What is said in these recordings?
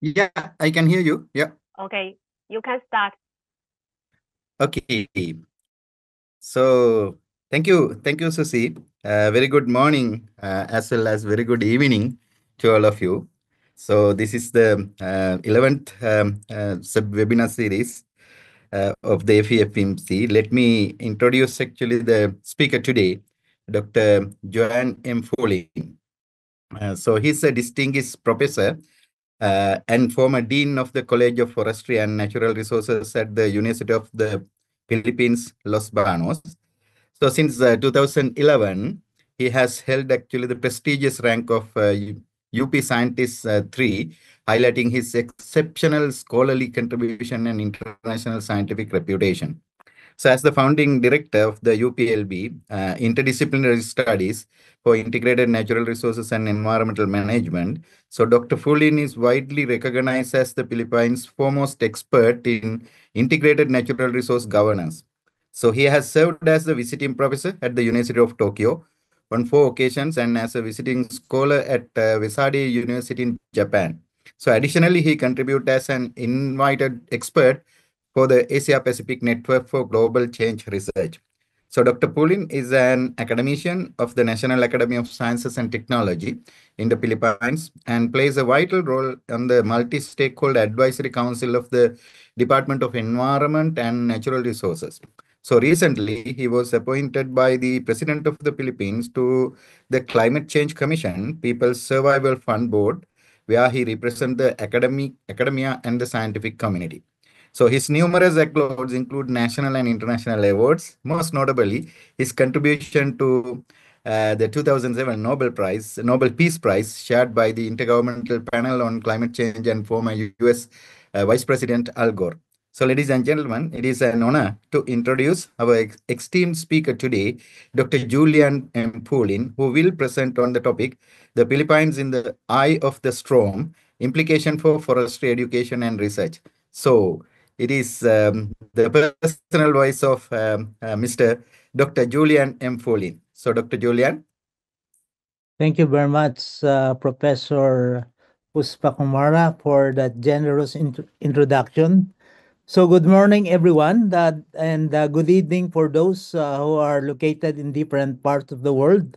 Yeah, I can hear you. Yeah. Okay, you can start. Okay. So thank you, Susi. Very good morning, as well as very good evening to all of you. So this is the 11th sub webinar series of the FEFMC. Let me introduce actually the speaker today, Dr. Joanne M. Folin. So he's a distinguished professor and former dean of the College of Forestry and Natural Resources at the University of the Philippines, Los Banos. So since 2011, he has held actually the prestigious rank of UP Scientist 3, highlighting his exceptional scholarly contribution and international scientific reputation. So, as the founding director of the UPLB, Interdisciplinary Studies for Integrated Natural Resources and Environmental Management, so Dr. Fulin is widely recognized as the Philippines' foremost expert in integrated natural resource governance. So, he has served as the visiting professor at the University of Tokyo on 4 occasions and as a visiting scholar at Waseda University in Japan. So, additionally, he contributed as an invited expert for the Asia Pacific Network for Global Change Research. So, Dr. Pulin is an academician of the National Academy of Sciences and Technology in the Philippines and plays a vital role on the multi stakeholder advisory council of the Department of Environment and Natural Resources. So, recently, he was appointed by the President of the Philippines to the Climate Change Commission, People's Survival Fund Board, where he represents the academia and the scientific community. So his numerous accolades include national and international awards, most notably his contribution to the 2007 Nobel Peace Prize, shared by the Intergovernmental Panel on Climate Change and former U.S. Vice President Al Gore. So, ladies and gentlemen, it is an honor to introduce our esteemed speaker today, Dr. Julian M. Poulin, who will present on the topic, the Philippines in the Eye of the Storm, Implication for Forestry Education and Research. So, it is the personal voice of Mr. Dr. Julian M. Folin. So, Dr. Julian. Thank you very much, Professor Puspakumara, for that generous introduction. So, good morning, everyone, and good evening for those who are located in different parts of the world.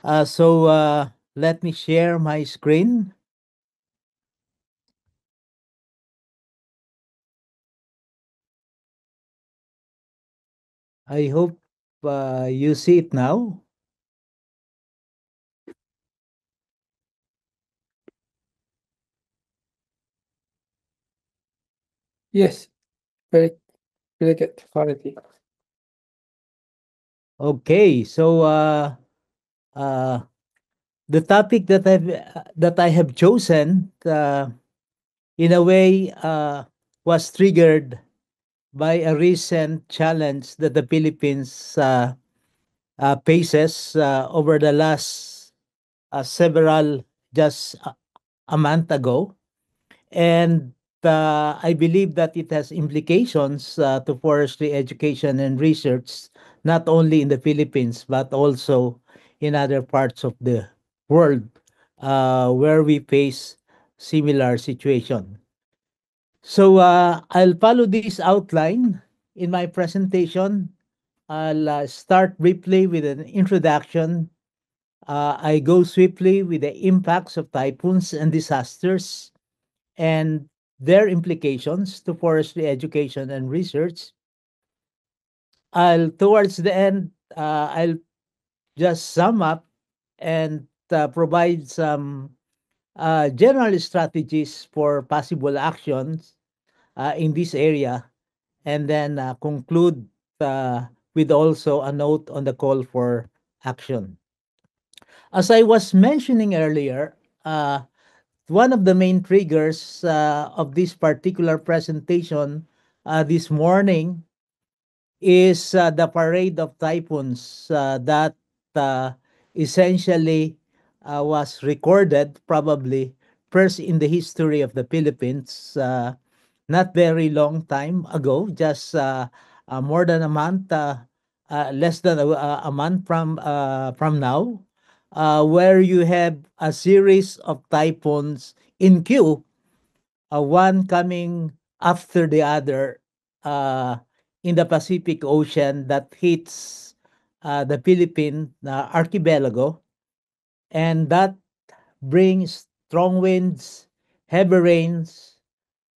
Let me share my screen. I hope you see it now. Yes, very, very good quality. Okay, uh, the topic that I have chosen, in a way, was triggered by a recent challenge that the Philippines faces over the last several just a month ago, and I believe that it has implications to forestry education and research, not only in the Philippines but also in other parts of the world where we face similar situation. I'll follow this outline in my presentation. I'll start briefly with an introduction. I go swiftly with the impacts of typhoons and disasters and their implications to forestry education and research. I'll towards the end, I'll just sum up and provide some general strategies for possible actions in this area, and then conclude with also a note on the call for action. As I was mentioning earlier, one of the main triggers of this particular presentation this morning is the parade of typhoons that uh, essentially was recorded probably first in the history of the Philippines, not very long time ago, just more than a month, less than a month from now, where you have a series of typhoons in queue one coming after the other uh, in the Pacific Ocean that hits the Philippine archipelago, and that brings strong winds, heavy rains.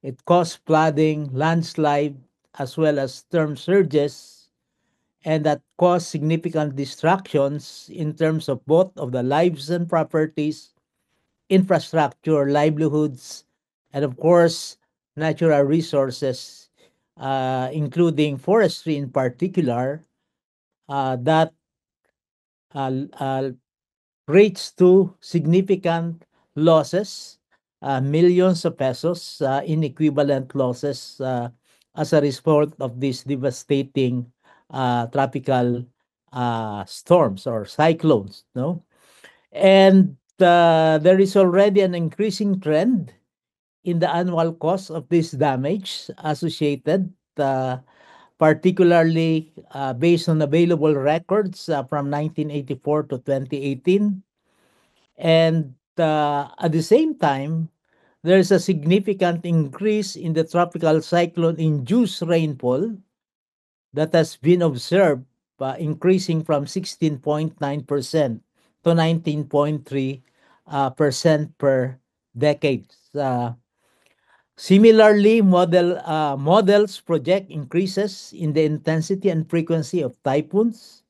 It caused flooding, landslide, as well as storm surges, and that caused significant distractions in terms of both of the lives and properties, infrastructure, livelihoods, and of course, natural resources, including forestry in particular, that reached to significant losses, millions of pesos in equivalent losses as a result of these devastating tropical storms or cyclones. No, and there is already an increasing trend in the annual cost of this damage associated, particularly based on available records from 1984 to 2018. And at the same time, there's a significant increase in the tropical cyclone induced rainfall that has been observed, increasing from 16.9% to 19.3% per decade. Similarly, models project increases in the intensity and frequency of typhoons,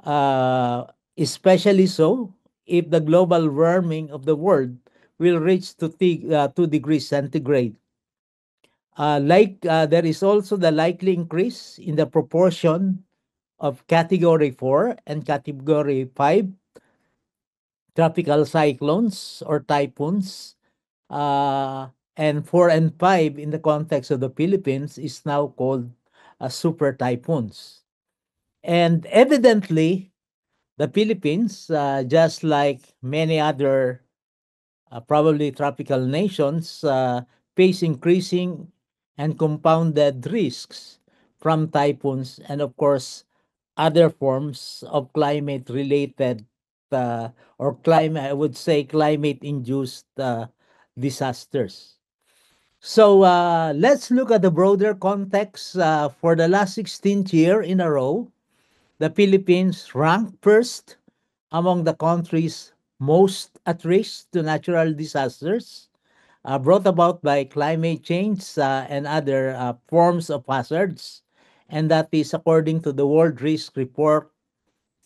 uh, especially so if the global warming of the world will reach to 2 degrees centigrade. There is also the likely increase in the proportion of Category 4 and Category 5 tropical cyclones or typhoons. And 4 and 5 in the context of the Philippines is now called super typhoons. And evidently, the Philippines, just like many other probably tropical nations, face increasing and compounded risks from typhoons and, of course, other forms of climate related uh, or climate, I would say, climate induced disasters. So let's look at the broader context. For the last 16th year in a row, the Philippines ranked first among the countries most at risk to natural disasters brought about by climate change and other forms of hazards. And that is according to the World Risk Report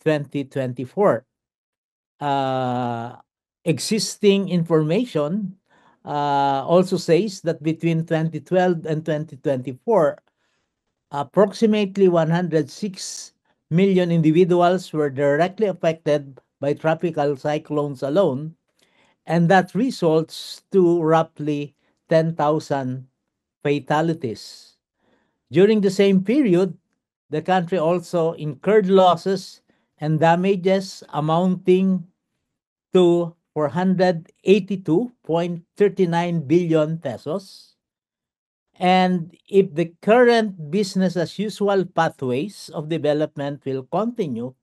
2024. Uh, Existing information also says that between 2012 and 2024, approximately 106 million individuals were directly affected by tropical cyclones alone, and that results to roughly 10,000 fatalities. During the same period, the country also incurred losses and damages amounting to 482.39 billion pesos. And if the current business as usual pathways of development will continue,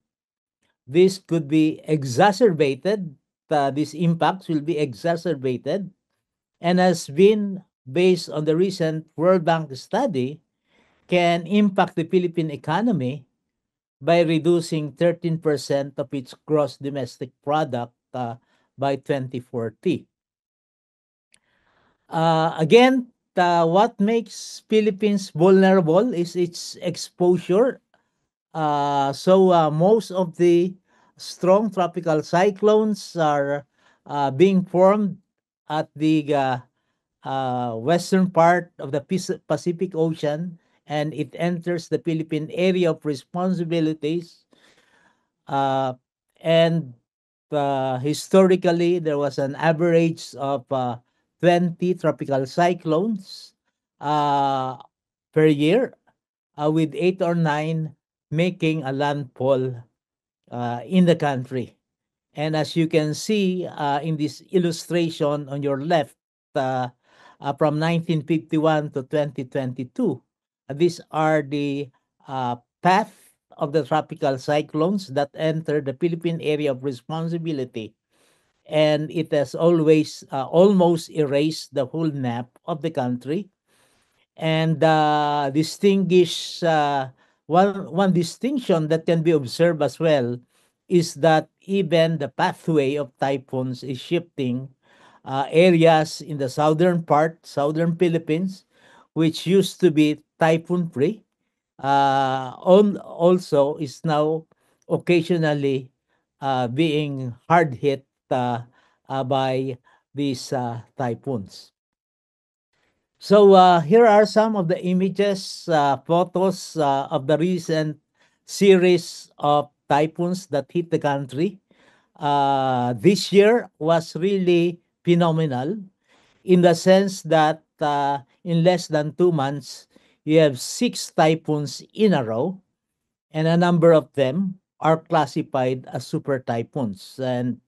this could be exacerbated. These impacts will be exacerbated and has been based on the recent World Bank study can impact the Philippine economy by reducing 13% of its gross domestic product by 2040. Again, what makes Philippines vulnerable is its exposure. Most of the strong tropical cyclones are being formed at the western part of the Pacific Ocean, and it enters the Philippine area of responsibilities. Uh, and Historically, there was an average of 20 tropical cyclones uh, per year, with 8 or 9 making a landfall in the country. And as you can see in this illustration on your left, uh, from 1951 to 2022, these are the path of the tropical cyclones that enter the Philippine area of responsibility. and it has always almost erased the whole map of the country. And one distinction that can be observed as well is that even the pathway of typhoons is shifting. Areas in the southern Philippines, which used to be typhoon free, also is now occasionally being hard hit by these typhoons. So here are some of the images, photos of the recent series of typhoons that hit the country. This year was really phenomenal in the sense that in less than 2 months, you have six typhoons in a row, and a number of them are classified as super typhoons. And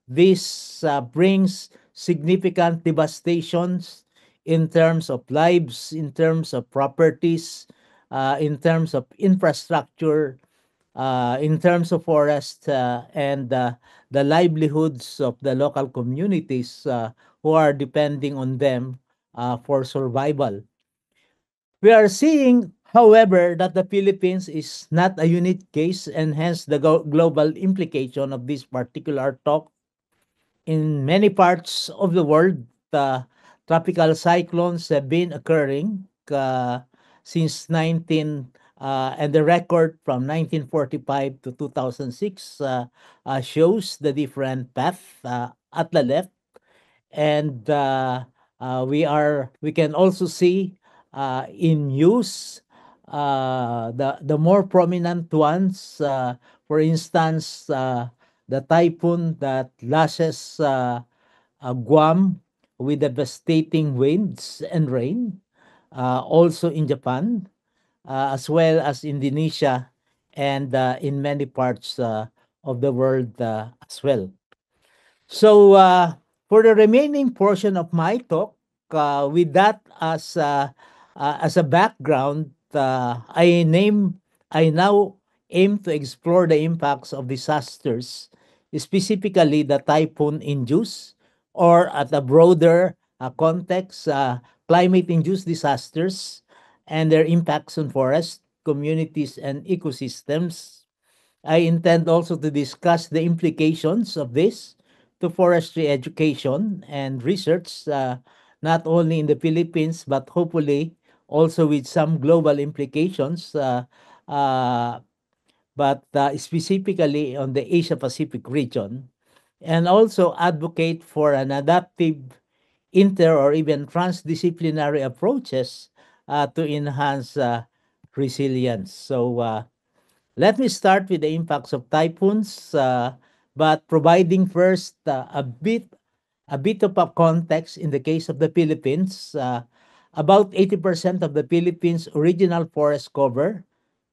this brings significant devastations in terms of lives, in terms of properties, in terms of infrastructure, in terms of forest, and the livelihoods of the local communities who are depending on them for survival. We are seeing, however, that the Philippines is not a unique case, and hence the global implication of this particular talk. In many parts of the world, tropical cyclones have been occurring since 19 and the record from 1945 to 2006 shows the different path at the left. And we can also see in use the more prominent ones, for instance, the typhoon that lashes Guam with devastating winds and rain, also in Japan, as well as Indonesia, and in many parts of the world as well. So, for the remaining portion of my talk, with that as a background, I now aim to explore the impacts of disasters, specifically the typhoon-induced, or at a broader context, climate-induced disasters and their impacts on forests, communities, and ecosystems. I intend also to discuss the implications of this to forestry education and research, not only in the Philippines, but hopefully also with some global implications, uh, but specifically on the Asia Pacific region, and also advocate for an adaptive or even transdisciplinary approaches to enhance resilience. So, let me start with the impacts of typhoons, but providing first a bit of a context in the case of the Philippines. About 80% of the Philippines' original forest cover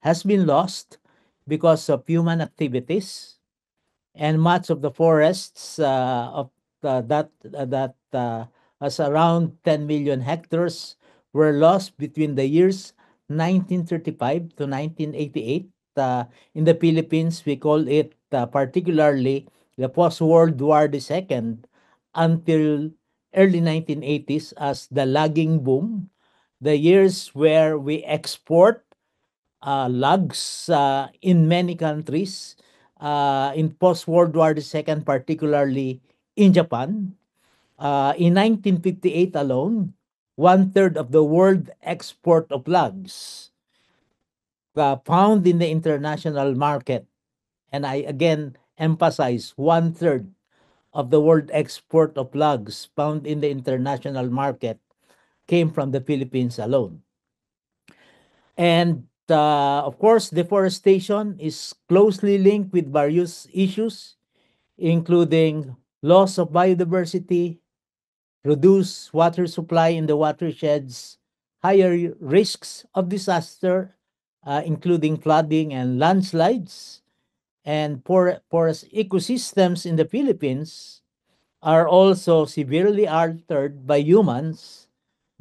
has been lost because of human activities, and much of the forests of that has around 10 million hectares were lost between the years 1935 to 1988. In the Philippines, we call it particularly the post-World War II until early 1980s as the logging boom, the years where we export logs in many countries, in post-World War II, particularly in Japan. In 1958 alone, one-third of the world export of logs found in the international market, and I again emphasize one-third of the world export of logs found in the international market came from the Philippines alone. And of course, deforestation is closely linked with various issues, including loss of biodiversity, reduced water supply in the watersheds, higher risks of disaster, including flooding and landslides, and porous ecosystems in the Philippines are also severely altered by humans,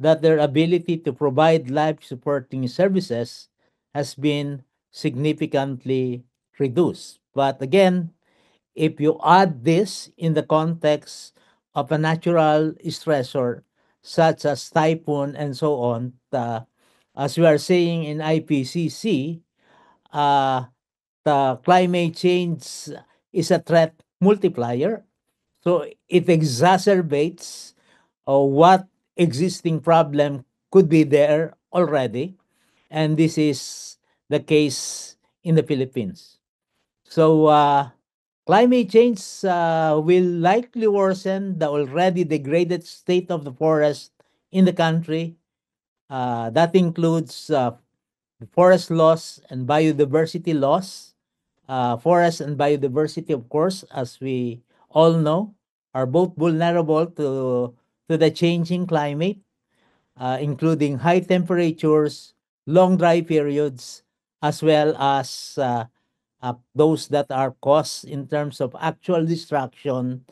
that their ability to provide life supporting services has been significantly reduced. But again, if you add this in the context of a natural stressor such as typhoon and so on, as we are saying in IPCC, uh, the climate change is a threat multiplier. So it exacerbates what existing problem could be there already. And this is the case in the Philippines. So climate change will likely worsen the already degraded state of the forest in the country. That includes forest loss and biodiversity loss. Forest and biodiversity, of course, as we all know, are both vulnerable to the changing climate, including high temperatures, long dry periods, as well as those that are caused in terms of actual destruction.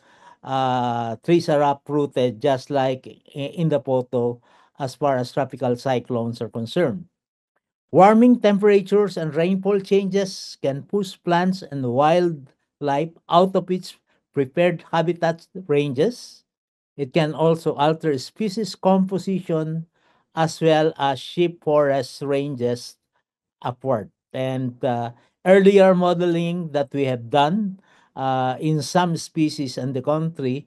Trees are uprooted, just like in the photo, as far as tropical cyclones are concerned. Warming temperatures and rainfall changes can push plants and wildlife out of its prepared habitat ranges. It can also alter species composition as well as shift forest ranges upward. And earlier modeling that we have done in some species in the country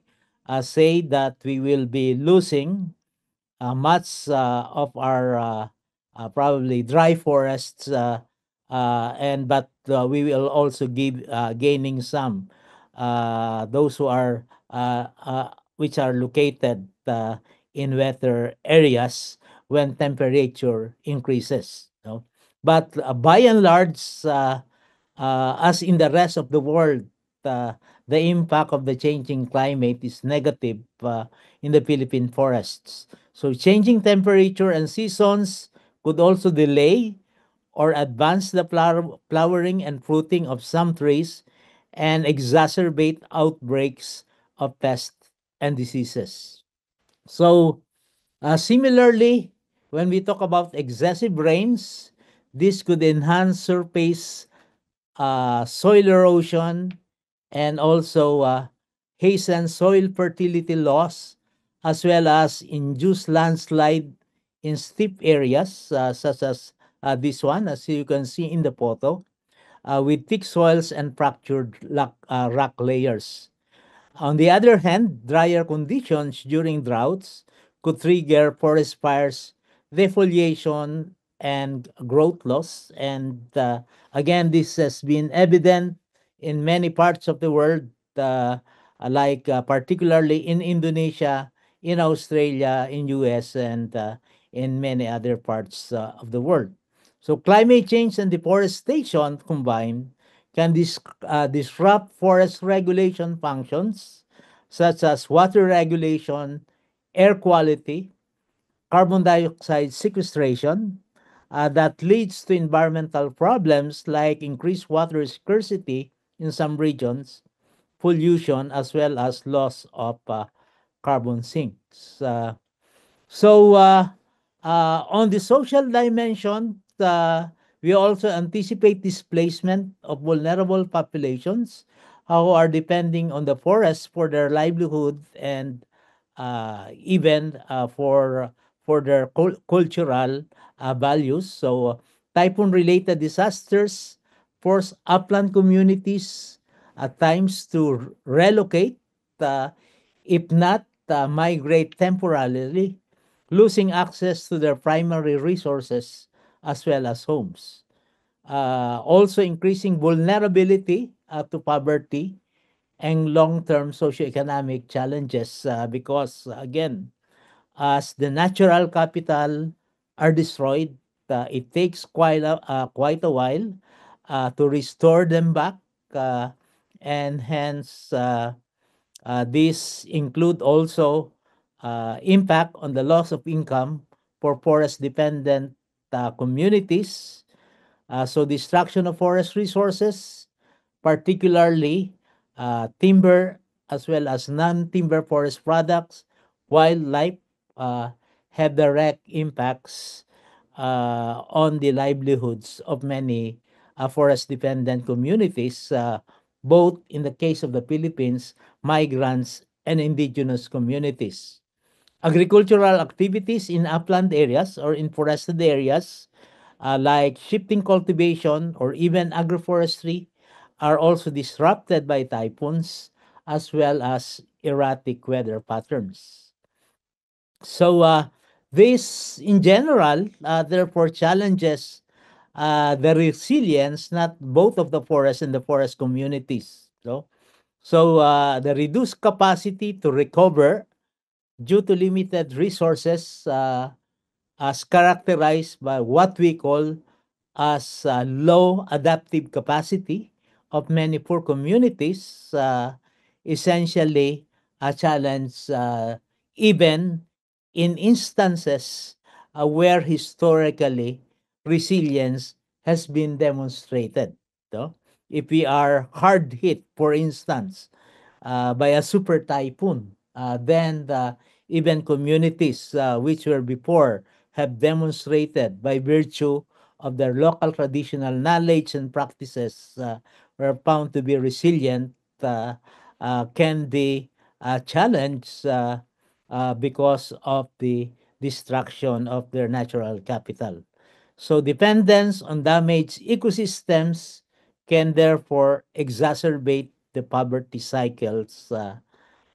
say that we will be losing much of our probably dry forests, and but we will also give gaining some those who are which are located in wetter areas when temperature increases. But by and large, as in the rest of the world, uh, the impact of the changing climate is negative in the Philippine forests. So changing temperature and seasons could also delay or advance the flowering and fruiting of some trees and exacerbate outbreaks of pests and diseases. So similarly, when we talk about excessive rains, this could enhance surface soil erosion, and also hasten soil fertility loss, as well as induce landslide in steep areas such as this one, as you can see in the photo, with thick soils and fractured rock layers. On the other hand, drier conditions during droughts could trigger forest fires, defoliation, and growth loss. And again, this has been evident in many parts of the world, like particularly in Indonesia, in Australia, in US, and in many other parts of the world. So climate change and deforestation combined can disrupt forest regulation functions such as water regulation, air quality, carbon dioxide sequestration, that leads to environmental problems like increased water scarcity in some regions, pollution, as well as loss of carbon sinks. On the social dimension, we also anticipate displacement of vulnerable populations who are depending on the forest for their livelihood and even for their cultural values. So, typhoon-related disasters force upland communities at times to relocate, uh, if not migrate temporarily, losing access to their primary resources as well as homes. Also increasing vulnerability to poverty and long-term socioeconomic challenges because again, as the natural capital are destroyed, it takes quite a while to restore them back, uh, and hence these include also impact on the loss of income for forest-dependent communities. So destruction of forest resources, particularly timber as well as non-timber forest products, wildlife, uh, have direct impacts on the livelihoods of many forest-dependent communities, both in the case of the Philippines, migrants, and indigenous communities. Agricultural activities in upland areas or in forested areas, like shifting cultivation or even agroforestry, are also disrupted by typhoons as well as erratic weather patterns. So, this in general, therefore, challenges the resilience, not both of the forest and the forest communities. The reduced capacity to recover due to limited resources, as characterized by what we call as low adaptive capacity of many poor communities, essentially a challenge, even in instances where historically resilience has been demonstrated. No? If we are hard hit, for instance, by a super typhoon, then even communities which were before have demonstrated by virtue of their local traditional knowledge and practices, were found to be resilient, can be challenged because of the destruction of their natural capital. So dependence on damaged ecosystems can therefore exacerbate the poverty cycles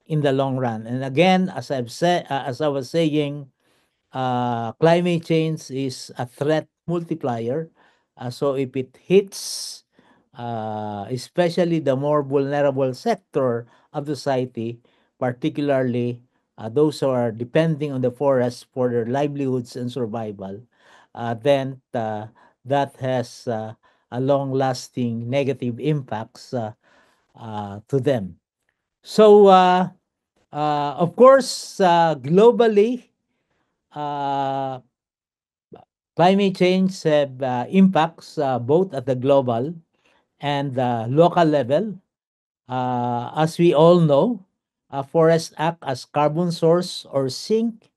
in the long run. And again, as I was saying, climate change is a threat multiplier. So if it hits, especially the more vulnerable sector of society, particularly those who are depending on the forest for their livelihoods and survival, then that has a long-lasting negative impacts to them. So, of course, globally, uh, climate change have impacts both at the global and local level. As we all know, forests act as carbon source or sink,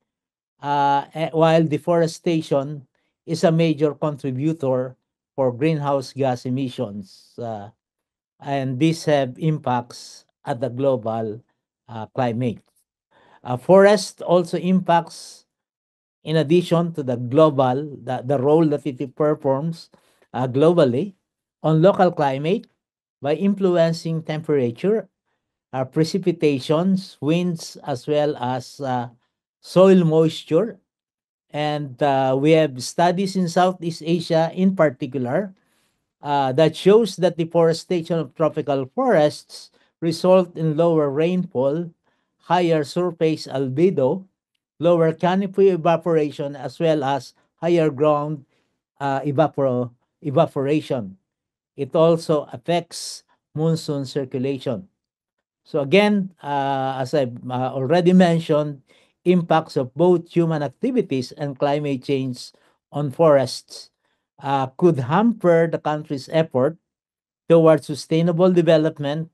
while deforestation is a major contributor for greenhouse gas emissions. And these have impacts at the global climate. Forest also impacts, in addition to the role that it performs globally on local climate by influencing temperature, precipitations, winds, as well as soil moisture. And we have studies in Southeast Asia in particular that shows that deforestation of tropical forests result in lower rainfall, higher surface albedo, lower canopy evaporation, as well as higher ground evaporation. It also affects monsoon circulation. So again, as I've already mentioned, impacts of both human activities and climate change on forests could hamper the country's effort towards sustainable development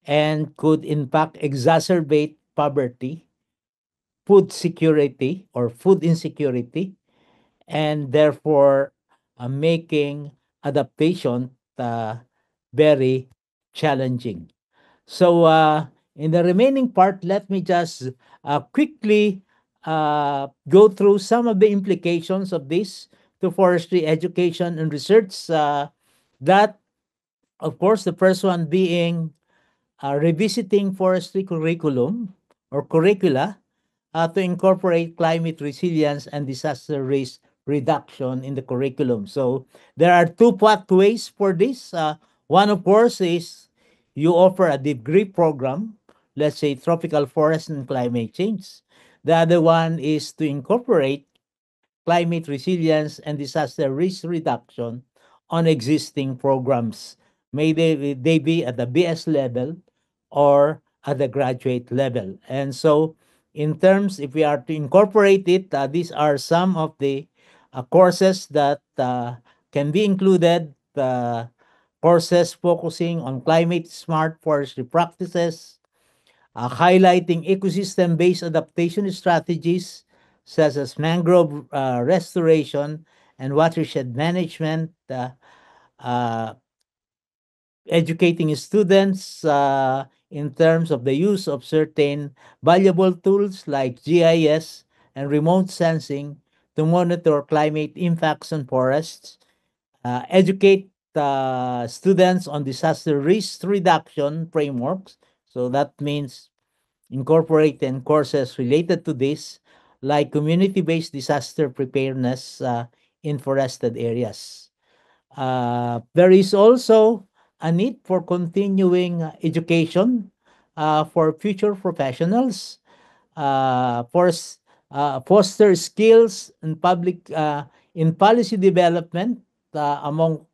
and could in fact exacerbate poverty, food security or food insecurity, and therefore making adaptation very challenging. So, in the remaining part, let me just quickly go through some of the implications of this to forestry education and research. That, of course, the first one being revisiting forestry curriculum or curricula to incorporate climate resilience and disaster risk reduction in the curriculum. So there are two pathways for this. One, of course, is you offer a degree program, let's say tropical forest and climate change. The other one is to incorporate climate resilience and disaster risk reduction on existing programs. May they be at the BS level or at the graduate level. And so, in terms, if we are to incorporate it, these are some of the courses that can be included. Courses focusing on climate smart forestry practices, highlighting ecosystem-based adaptation strategies such as mangrove restoration and watershed management, uh, educating students in terms of the use of certain valuable tools like GIS and remote sensing to monitor climate impacts on forests, educate students on disaster risk reduction frameworks. So that means incorporating courses related to this, like community-based disaster preparedness in forested areas. There is also a need for continuing education for future professionals, foster skills in policy development among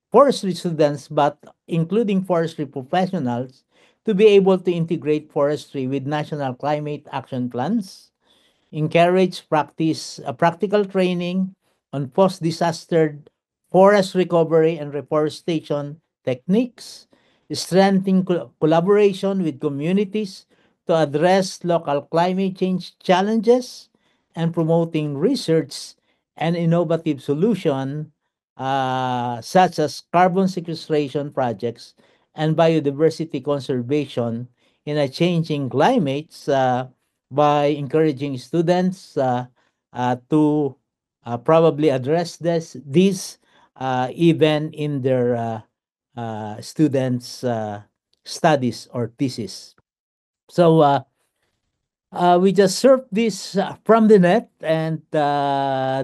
forestry students, but including forestry professionals, to be able to integrate forestry with national climate action plans, encourage practical training on post-disaster forest recovery and reforestation techniques, strengthening collaboration with communities to address local climate change challenges, and promoting research and innovative solutions such as carbon sequestration projects and biodiversity conservation in a changing climates by encouraging students to probably address these even in their students' studies or thesis. So we just surfed this from the net, and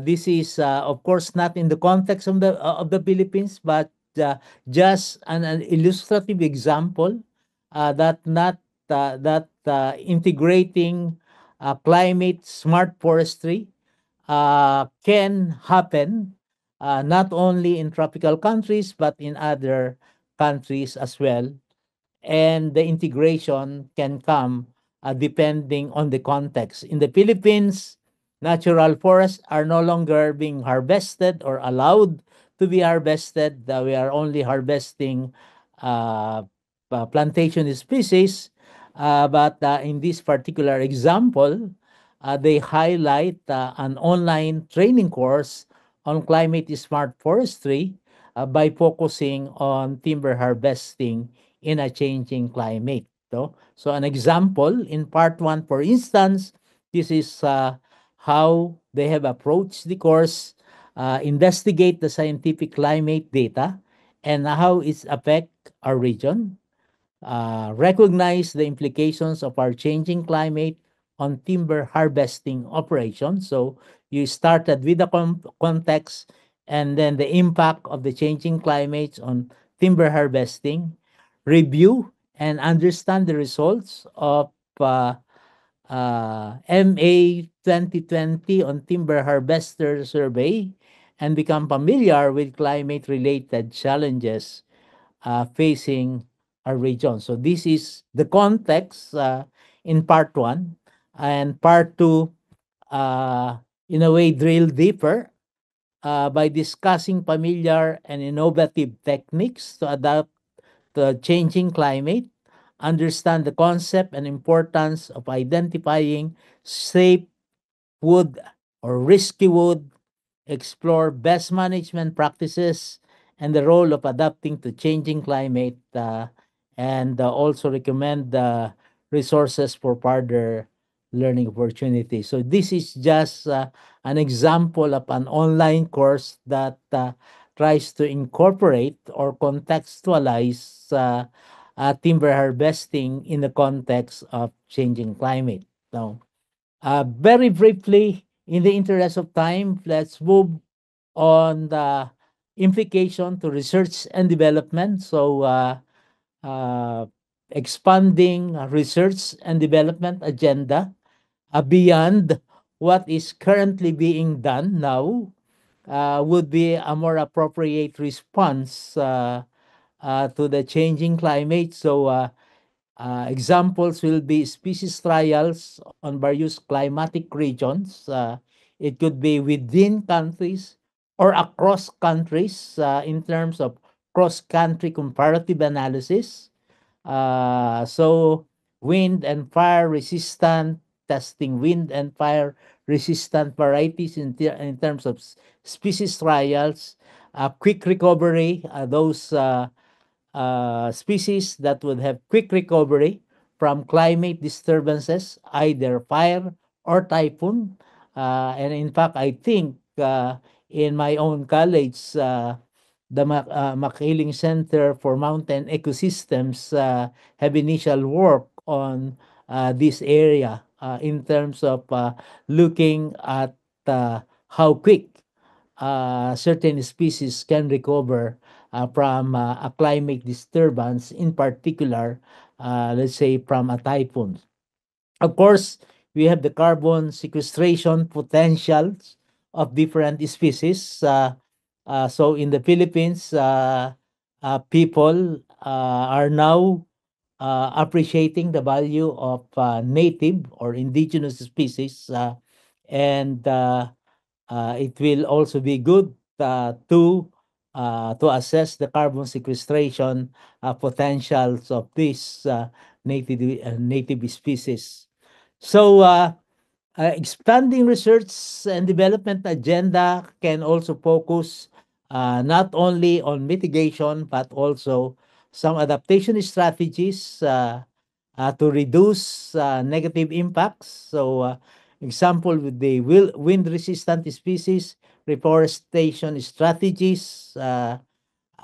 this is, of course, not in the context of the Philippines, but just an illustrative example that integrating climate smart forestry can happen not only in tropical countries but in other countries as well, and the integration can come depending on the context. In the Philippines, natural forests are no longer being harvested or allowed to be harvested. We are only harvesting plantation species. But in this particular example, they highlight an online training course on climate smart forestry by focusing on timber harvesting in a changing climate. So an example in part one, for instance, this is how they have approached the course, investigate the scientific climate data and how it's affect our region, recognize the implications of our changing climate on timber harvesting operations. So you started with the context and then the impact of the changing climates on timber harvesting, review and understand the results of MA 2020 on timber harvester survey, and become familiar with climate related challenges facing our region. So this is the context in part one, and part two, in a way, drill deeper by discussing familiar and innovative techniques to adapt to a changing climate, understand the concept and importance of identifying safe wood or risky wood, explore best management practices and the role of adapting to changing climate, and also recommend resources for further learning opportunities. So this is just an example of an online course that tries to incorporate or contextualize timber harvesting in the context of changing climate. Now, very briefly, in the interest of time, let's move on the implication to research and development. So, uh, expanding research and development agenda beyond what is currently being done now would be a more appropriate response to the changing climate. So, examples will be species trials on various climatic regions. It could be within countries or across countries in terms of cross-country comparative analysis. So wind and fire resistant, testing wind and fire resistant varieties in terms of species trials, quick recovery, those species that would have quick recovery from climate disturbances, either fire or typhoon. And in fact, I think in my own college, the Makiling Center for Mountain Ecosystems have initial work on this area in terms of looking at how quick certain species can recover from a climate disturbance, in particular, let's say from a typhoon. Of course, we have the carbon sequestration potentials of different species. So in the Philippines, people are now appreciating the value of native or indigenous species, and it will also be good to assess the carbon sequestration potentials of these native species. So, expanding research and development agenda can also focus not only on mitigation but also some adaptation strategies to reduce negative impacts. So, example with the wind-resistant species, reforestation strategies.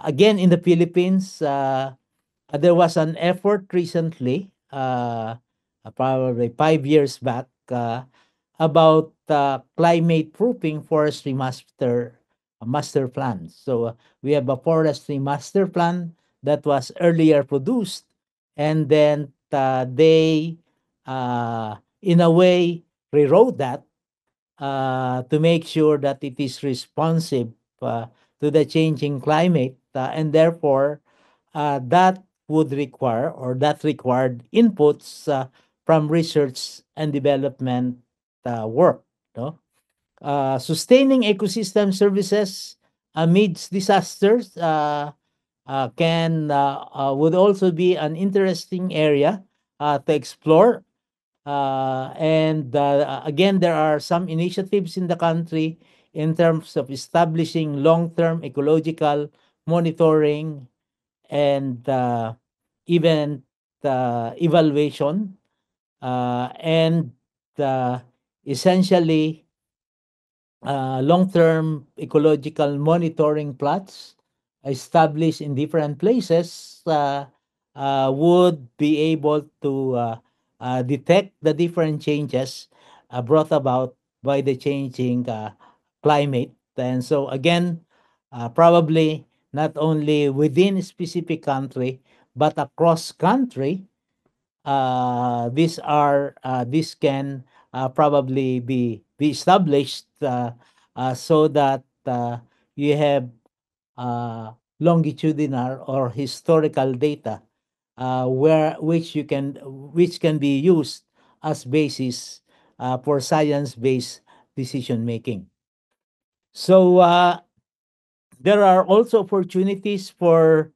Again, in the Philippines, there was an effort recently, probably 5 years back, about climate proofing forestry master plan. So we have a forestry master plan that was earlier produced, and then they, in a way, rewrote that to make sure that it is responsive uh, to the changing climate, and therefore that would require or that required inputs from research and development work. No? Sustaining ecosystem services amidst disasters can would also be an interesting area to explore. And again, there are some initiatives in the country in terms of establishing long-term ecological monitoring and even evaluation, and essentially long-term ecological monitoring plots established in different places would be able to detect the different changes brought about by the changing climate. And so again, probably not only within a specific country, but across country, this can probably be established so that you have longitudinal or historical data where which can be used as basis for science-based decision making. So there are also opportunities for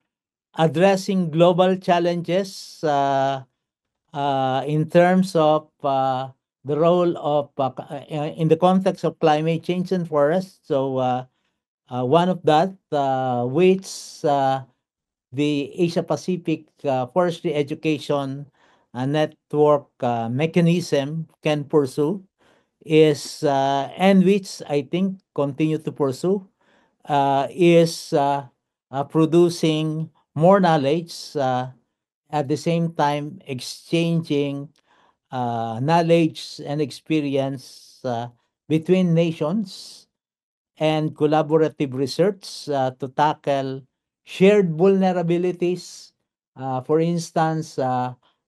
addressing global challenges in terms of the role of in the context of climate change and forests. So one of that, which the Asia Pacific Forestry Education Network mechanism can pursue is, and which I think continue to pursue, is producing more knowledge, at the same time exchanging knowledge and experience between nations and collaborative research to tackle shared vulnerabilities, for instance,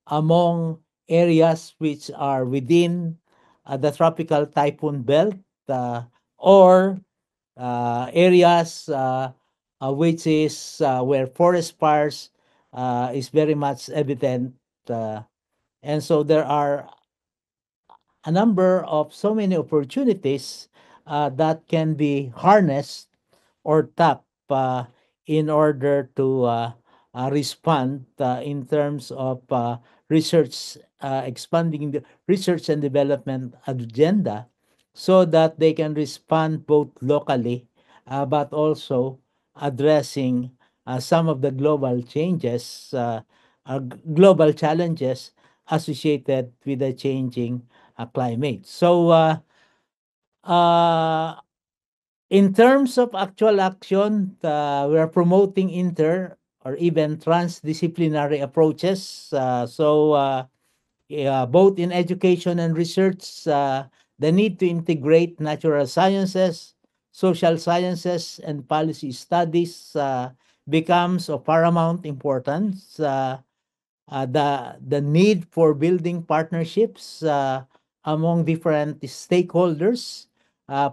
among areas which are within the tropical typhoon belt, or areas which is where forest fires is very much evident. Uh, and so there are a number of so many opportunities that can be harnessed or tapped in order to respond in terms of research, expanding the research and development agenda so that they can respond both locally but also addressing some of the global changes, global challenges associated with the changing climate. So, uh, in terms of actual action, we are promoting inter or even transdisciplinary approaches. Both in education and research, the need to integrate natural sciences, social sciences, and policy studies becomes of paramount importance. The need for building partnerships among different stakeholders,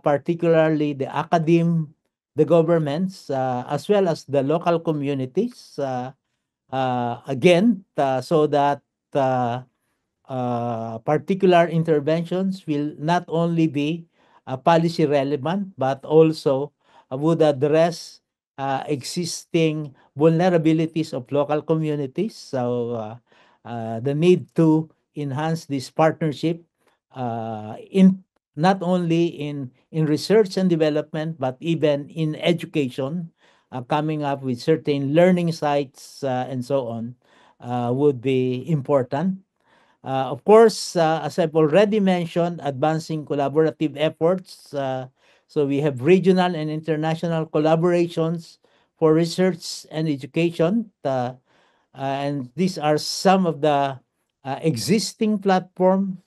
particularly the academe, the governments, as well as the local communities. Again, so that uh, particular interventions will not only be policy relevant but also would address existing vulnerabilities of local communities. So, the need to enhance this partnership in not only in research and development but even in education, coming up with certain learning sites and so on would be important. Of course, as I've already mentioned, advancing collaborative efforts. So we have regional and international collaborations for research and education. And these are some of the existing platform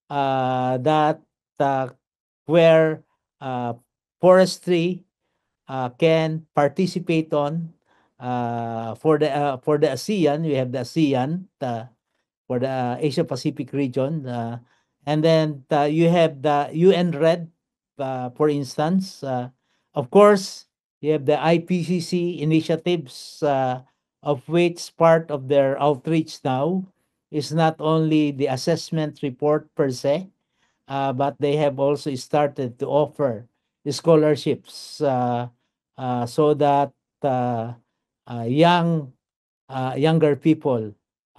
that uh, where uh, forestry can participate on. For the ASEAN, we have the ASEAN. For the Asia Pacific region. And then you have the UN Red, for instance. Of course, you have the IPCC initiatives, of which part of their outreach now is not only the assessment report per se, but they have also started to offer scholarships so that uh, younger people,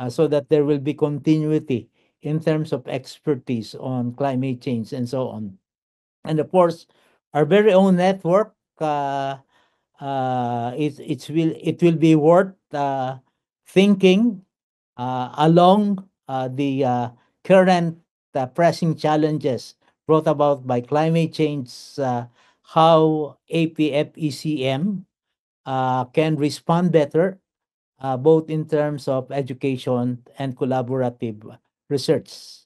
so that there will be continuity in terms of expertise on climate change and so on. And of course, our very own network, it will be worth thinking along the current pressing challenges brought about by climate change, how APFECM can respond better, both in terms of education and collaborative research.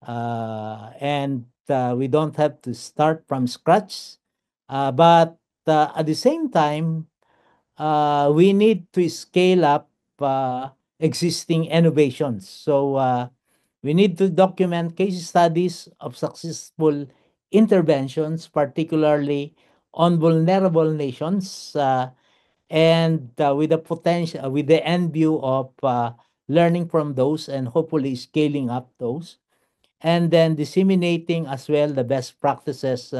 And we don't have to start from scratch, but at the same time, we need to scale up existing innovations. So we need to document case studies of successful interventions, particularly on vulnerable nations, and with the potential, with the end view of learning from those and hopefully scaling up those, and then disseminating as well the best practices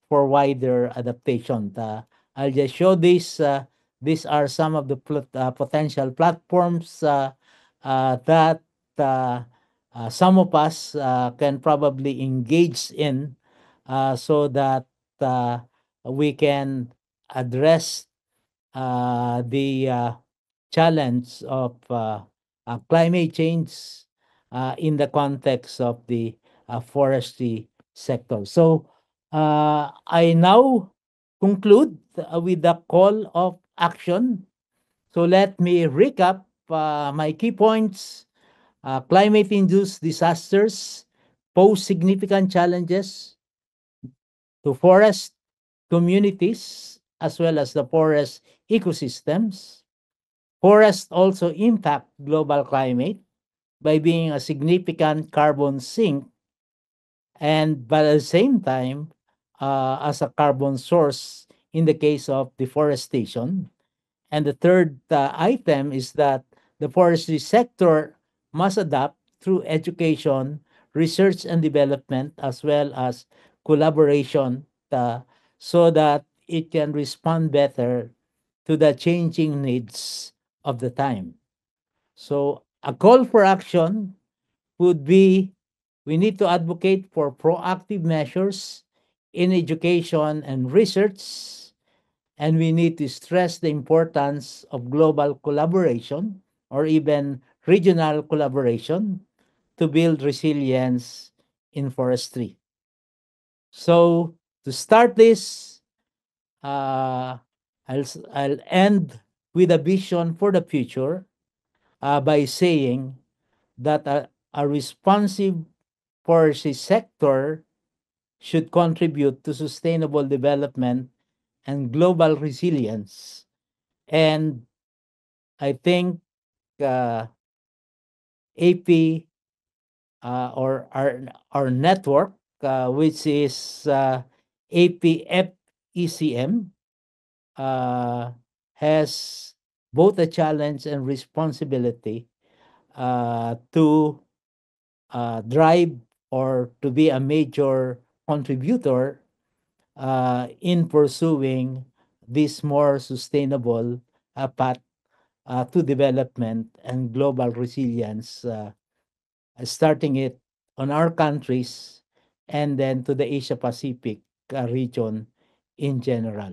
for wider adaptation. I'll just show this. These are some of the potential platforms that uh, some of us can probably engage in, so that uh, we can address the challenge of climate change in the context of the forestry sector. So I now conclude with the call of action. So let me recap my key points. Climate-induced disasters pose significant challenges to forest communities as well as the forest ecosystems. Forests also impact global climate by being a significant carbon sink, and but at the same time, as a carbon source in the case of deforestation. And the third item is that the forestry sector must adapt through education, research and development, as well as collaboration, so that it can respond better to the changing needs of the time. So, a call for action would be we need to advocate for proactive measures in education and research, and we need to stress the importance of global collaboration or even regional collaboration to build resilience in forestry. So to start this, uh, I'll end with a vision for the future by saying that a responsive forestry sector should contribute to sustainable development and global resilience. And I think AP or our network, which is APFECM, uh, has both a challenge and responsibility to drive or to be a major contributor in pursuing this more sustainable path to development and global resilience, starting it on our countries and then to the Asia Pacific region in general.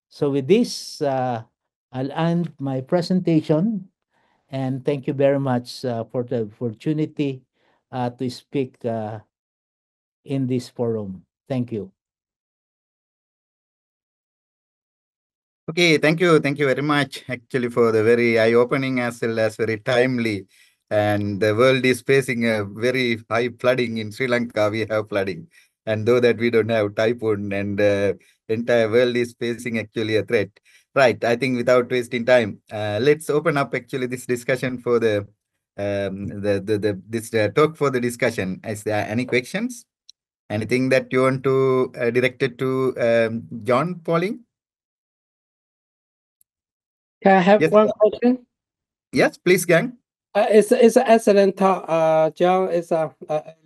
So, with this, I'll end my presentation and thank you very much for the opportunity to speak in this forum. Thank you. Okay, thank you very much actually for the very eye-opening as well as very timely. And the world is facing a very high flooding in Sri Lanka. We have flooding, and though that we don't have typhoon, and entire world is facing actually a threat. Right. I think without wasting time, let's open up actually this discussion for the this talk for the discussion. Is there any questions? Anything that you want to direct it to John Pauling? Can I have Yes, one question? yes, please, gang. It's an excellent talk, John. It's I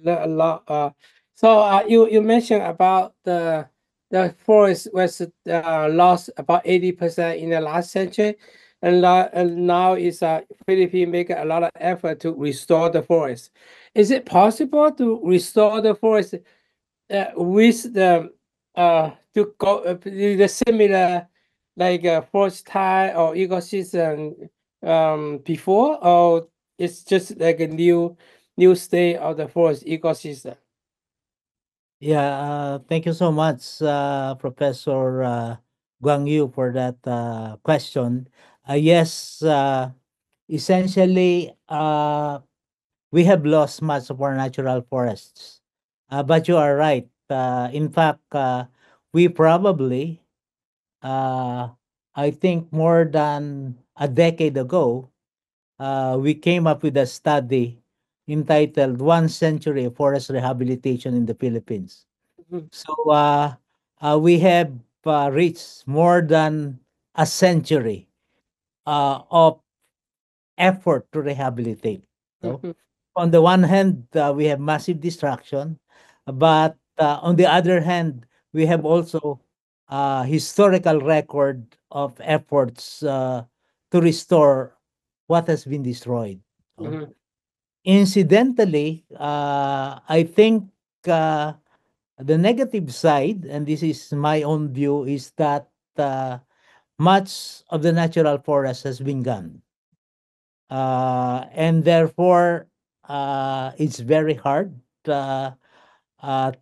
learned a lot. So you mentioned about the forest was lost about 80% in the last century, and now is Philippines making a lot of effort to restore the forest. Is it possible to restore the forest with the to go the similar like forest type or ecosystem before, or it's just like a new state of the forest ecosystem? Yeah, thank you so much, Professor Guang Yu, for that question. Yes, essentially, we have lost much of our natural forests. But you are right. In fact, we probably, uh, I think more than a decade ago, we came up with a study entitled One Century of Forest Rehabilitation in the Philippines. Mhm. So we have reached more than a century of effort to rehabilitate. So, Mhm. on the one hand, we have massive destruction, but on the other hand, we have also historical record of efforts to restore what has been destroyed. So, Mhm. incidentally, I think uh, the negative side, and this is my own view, is that uh, much of the natural forest has been gone. And therefore, it's very hard to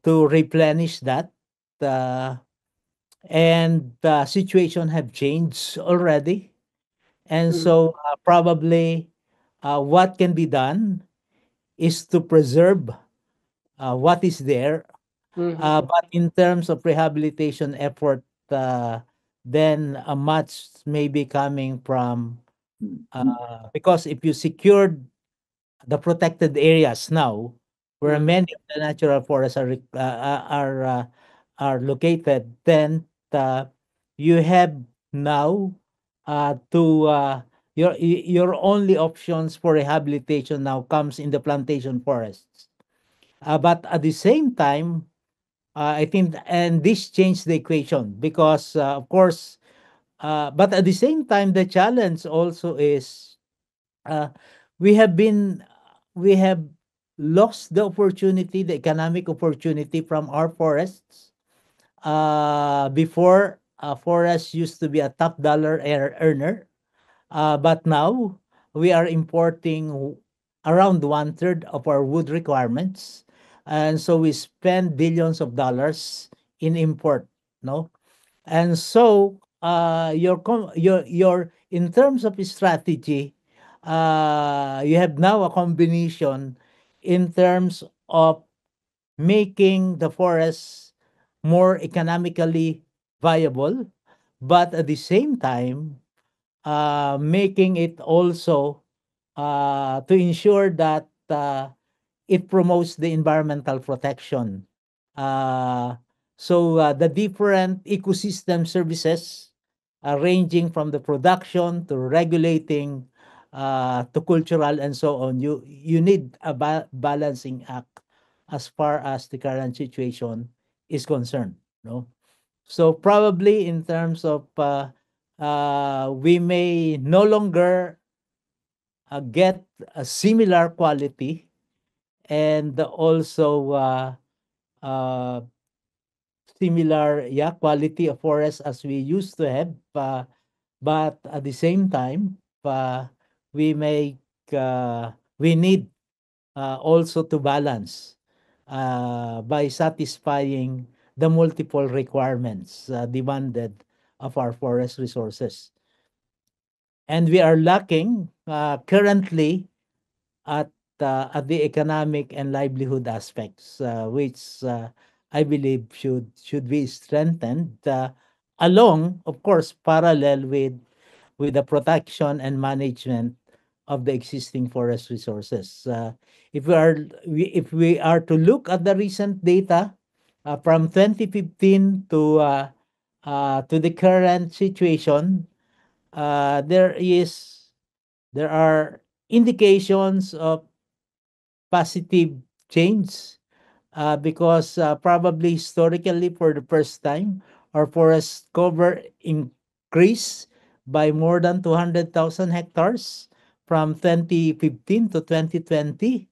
replenish that. Uh, and the situation have changed already. And Mhm. so probably what can be done is to preserve what is there. Mhm. But in terms of rehabilitation effort, then a much may be coming from because if you secured the protected areas now, where Mhm. many of the natural forests are located, then you have now to your only options for rehabilitation now comes in the plantation forests. But at the same time, I think, and this changed the equation because, of course, but at the same time, the challenge also is uh, we have been we have lost the opportunity, the economic opportunity from our forests before forest used to be a top dollar earner, but now we are importing around one third of our wood requirements, and so we spend billions of dollars in import. No, and so your in terms of strategy, you have now a combination in terms of making the forests more economically viable, but at the same time, making it also to ensure that it promotes the environmental protection. Uh, the different ecosystem services, ranging from the production to regulating to cultural and so on, you need a balancing act as far as the current situation is concerned. No, so probably in terms of we may no longer get a similar quality and also uh, similar quality of forest as we used to have, but at the same time, we make we need also to balance by satisfying the multiple requirements demanded of our forest resources. And we are lacking currently at at the economic and livelihood aspects, which I believe should be strengthened, along, of course, parallel with the protection and management of the existing forest resources. If we are to look at the recent data from 2015 to the current situation, there are indications of positive change, because probably historically for the first time our forest cover increased by more than 200,000 hectares from 2015 to 2020.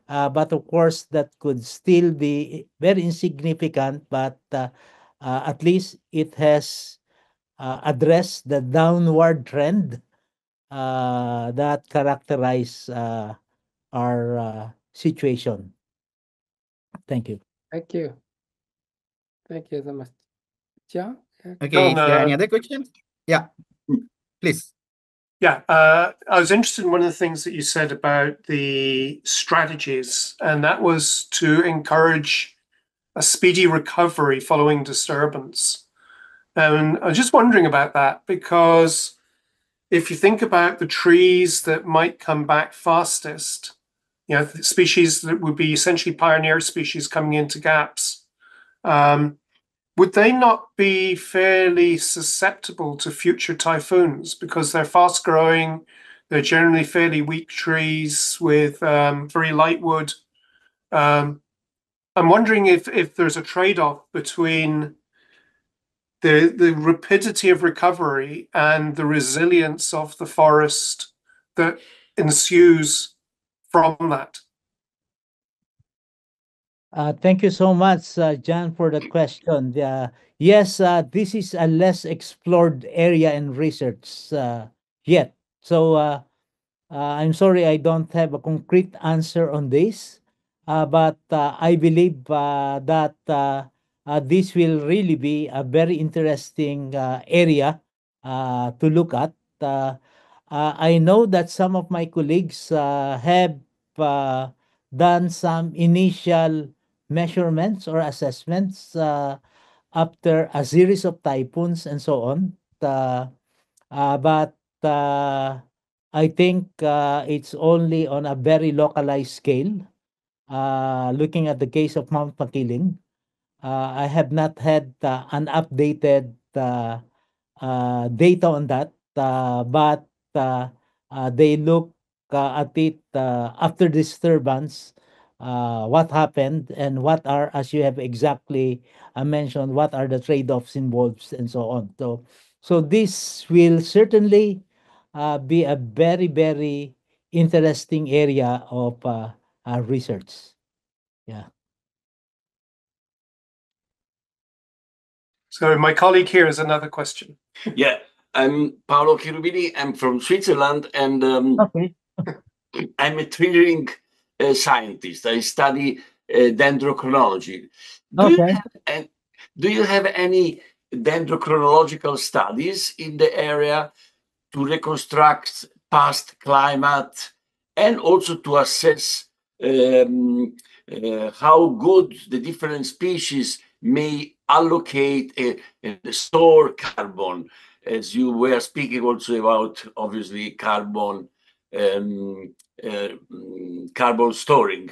But of course that could still be very insignificant, but at least it has addressed the downward trend that characterize our situation. Thank you. Thank you. Thank you so much. Jiang? Okay, is there any No, other questions? Yeah, please. yeah, I was interested in one of the things that you said about the strategies, and that was to encourage a speedy recovery following disturbance. And I was just wondering about that because if you think about the trees that might come back fastest, you know, the species that would be essentially pioneer species coming into gaps, would they not be fairly susceptible to future typhoons because they're fast growing, they're generally fairly weak trees with very light wood? I'm wondering if there's a trade-off between the rapidity of recovery and the resilience of the forest that ensues from that. Thank you so much, John, for the question. Yes, this is a less explored area in research yet. So I'm sorry I don't have a concrete answer on this, but I believe that this will really be a very interesting area to look at. I know that some of my colleagues have uh, done some initial measurements or assessments after a series of typhoons and so on. But I think it's only on a very localized scale. Looking at the case of Mount Makiling, I have not had an updated data on that, but they look at it after disturbance, what happened and what are, as you have exactly mentioned, what are the trade-offs involved and so on. So this will certainly be a very, very interesting area of research. Yeah. So my colleague here has another question. Yeah, I'm Paolo Cherubini. I'm from Switzerland, and Okay. I'm a tree scientist. I study dendrochronology. Okay. Do you have any dendrochronological studies in the area to reconstruct past climate and also to assess how good the different species may allocate and store carbon, as you were speaking also about, obviously, carbon storing.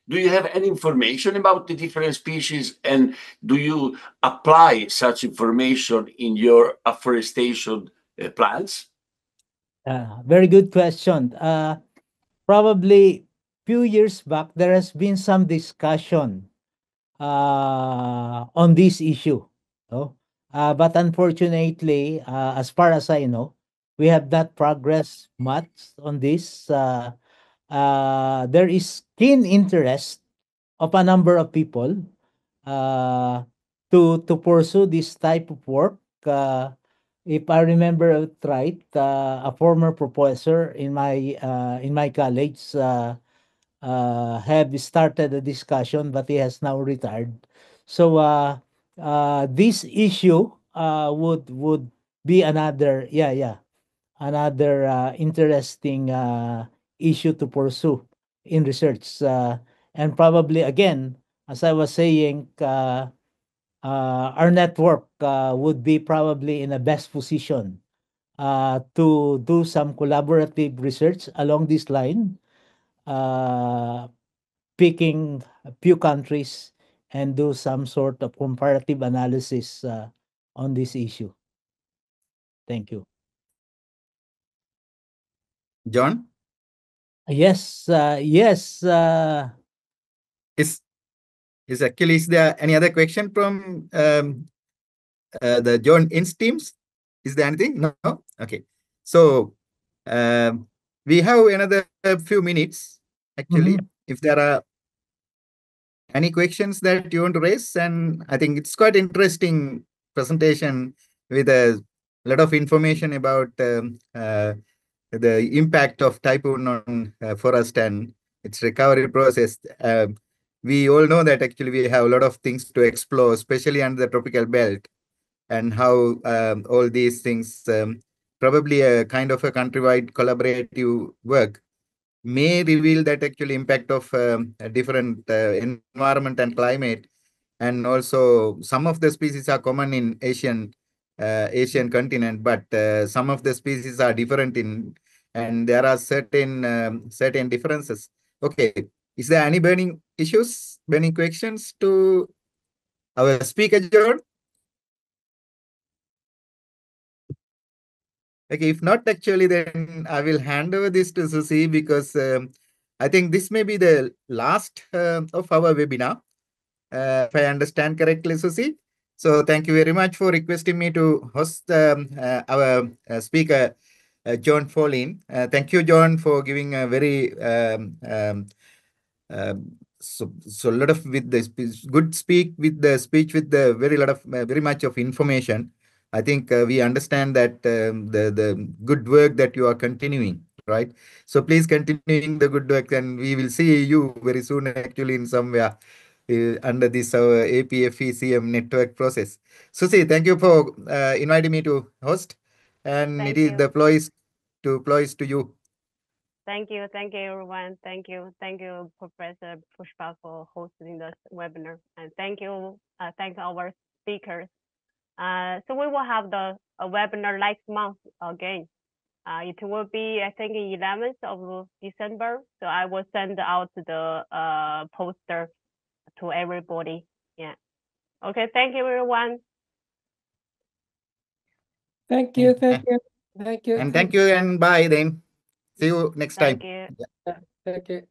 Do you have any information about the different species, and do you apply such information in your afforestation plans? Very good question. Probably few years back, there has been some discussion on this issue. No? But unfortunately, as far as I know, we have not progressed much on this. There is keen interest of a number of people to pursue this type of work. If I remember it right, a former professor in my college have started a discussion, but he has now retired. So this issue would be another another interesting issue to pursue in research. And probably again, as I was saying, our network would be probably in a best position to do some collaborative research along this line, picking a few countries and do some sort of comparative analysis on this issue. Thank you. John, Yes, yes. is there any other question from the John Inns teams? Is there anything? No? Okay. So we have another few minutes, actually. If there are any questions that you want to raise, and I think it's quite interesting presentation with a lot of information about the impact of typhoon on forest and its recovery process. We all know that actually we have a lot of things to explore, especially under the tropical belt, and how all these things, probably a kind of a countrywide collaborative work, may reveal that actually impact of a different environment and climate. And also some of the species are common in Asian continent, but some of the species are different and there are certain differences. Okay, is there any burning questions to our speaker, John? Okay, if not, actually, then I will hand over this to Susie, because I think this may be the last of our webinar, if I understand correctly, Susie. So thank you very much for requesting me to host our speaker, John Folin. Thank you, John, for giving a very so lot of with the good speech with the very much of information. I think we understand that the good work that you are continuing, right? So please continuing the good work, and we will see you very soon, actually, in somewhere under this APFECM network process. Susie, thank you for inviting me to host, and Thank it is you. the floor is to you. Thank you everyone. Thank you, Professor Pushpa, for hosting this webinar, and thank our speakers. So we will have a webinar next month again. It will be, I think, 11th of December. So I will send out the poster to everybody. Yeah. Okay. Thank you, everyone. Thank you. And thank you, and bye then. See you next time. Thank you. Thank you.